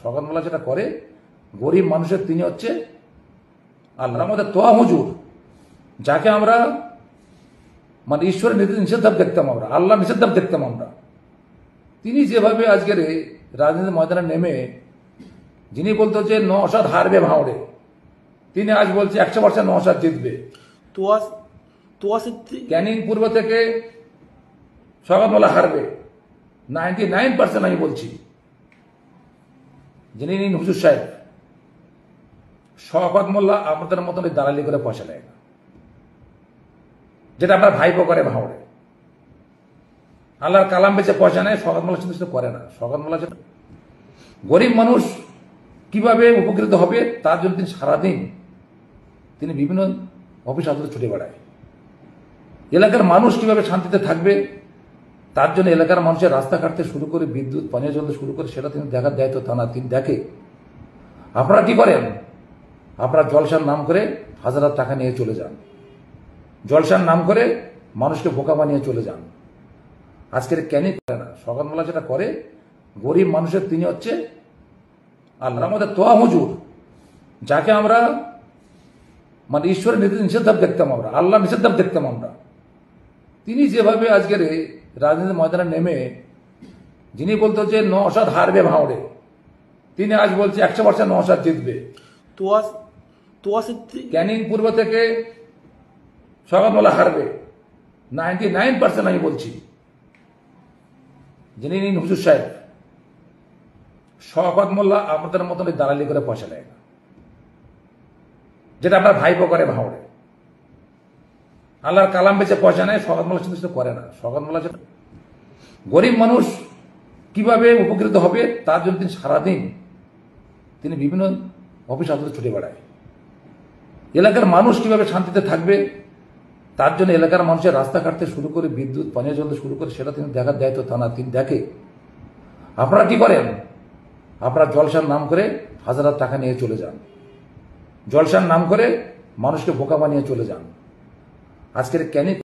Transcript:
সকালবেলা যেটা করে গরিব মানুষের তিনি হচ্ছে আল্লাহ। আমাদের তোয়া হুজুর, যাকে আমরা মানে ঈশ্বরের নিষেধাজ্ঞা দেখতাম, আমরা আল্লাহ নিষেধাজ্ঞা দেখতাম আমরা, তিনি যেভাবে আজকের রাজনীতির ময়দানে নেমে যিনি বলতো যে নওশাদ হারবে ভাঁড়ে, তিনি আজ বলছে 100% নওশাদ জিতবে। ক্যানিং পূর্ব থেকে সকালবেলা হারবে 99%। আমি বলছি যিনি হুজুর সাহেব শওকত মোল্লা আপনাদের মতন দালালি করে পয়সা নেয় না, যেটা আপনার ভাইপো করে ভাঁড়ে। আল্লাহর কালাম বেচে পয়সা নেয়, শওকত মোল্লা কিন্তু করে না। শওকত মোল্লা যেটা গরিব মানুষ কিভাবে উপকৃত হবে তার জন্য তিনি সারাদিন তিনি বিভিন্ন অফিস আদালতে ছুটে বেড়ায়। এলাকার মানুষ কিভাবে শান্তিতে থাকবে তার জন্য এলাকার মানুষের রাস্তা কাটতে শুরু করে বিদ্যুৎ পানীয় জল শুরু করে সেটা তিনি দেখার দায়িত্ব তা না, তিনি দেখে। আপনারা কি করেন? আপনারা জলসার নাম করে হাজার টাকা নিয়ে চলে যান, জলসার নাম করে মানুষকে বোকা বানিয়ে চলে যান। আজকের ক্যানিং করে না, সকালবেলা যেটা করে গরিব মানুষের তিনি হচ্ছে আল্লাহ। আমাদের তোয়া হুজুর, যাকে আমরা মানে ঈশ্বরের নিষেধাজ্ঞা দেখতাম, আমরা আল্লাহ নিষেধাজ্ঞা দেখতাম আমরা, তিনি যেভাবে আজকের রাজনীতির ময়দানে নেমে যিনি বলতো যে নওশাদ হারবে ভাঁড়ে, তিনি আজ বলছে 100% নওশাদ জিতবে। ক্যানিং পূর্ব থেকে সকালবেলা হারবে 99%। আমি বলছি যিনি হুজুর সাহেব শওকত মোল্লা আপনাদের মতন দালালি করে পয়সা নেয় না, যেটা আপনার ভাইপো করে ভাঁড়ে। আল্লাহর কালাম বেচে পয়সা নেয়, শওকত মোল্লা কিন্তু করে না। শওকত মোল্লা যেটা গরিব মানুষ কিভাবে উপকৃত হবে তার জন্য তিনি সারাদিন তিনি বিভিন্ন অফিস আদালতে ছুটে বেড়ায়। এলাকার মানুষ কিভাবে শান্তিতে থাকবে তার জন্য এলাকার মানুষের রাস্তা কাটতে শুরু করে বিদ্যুৎ পানীয় জল শুরু করে সেটা তিনি দেখার দায়িত্ব তা না, তিনি দেখে। আপনারা কি করেন? আপনারা জলসার নাম করে হাজার টাকা নিয়ে চলে যান, জলসার নাম করে মানুষকে বোকা বানিয়ে চলে যান। আজকের ক্যানিং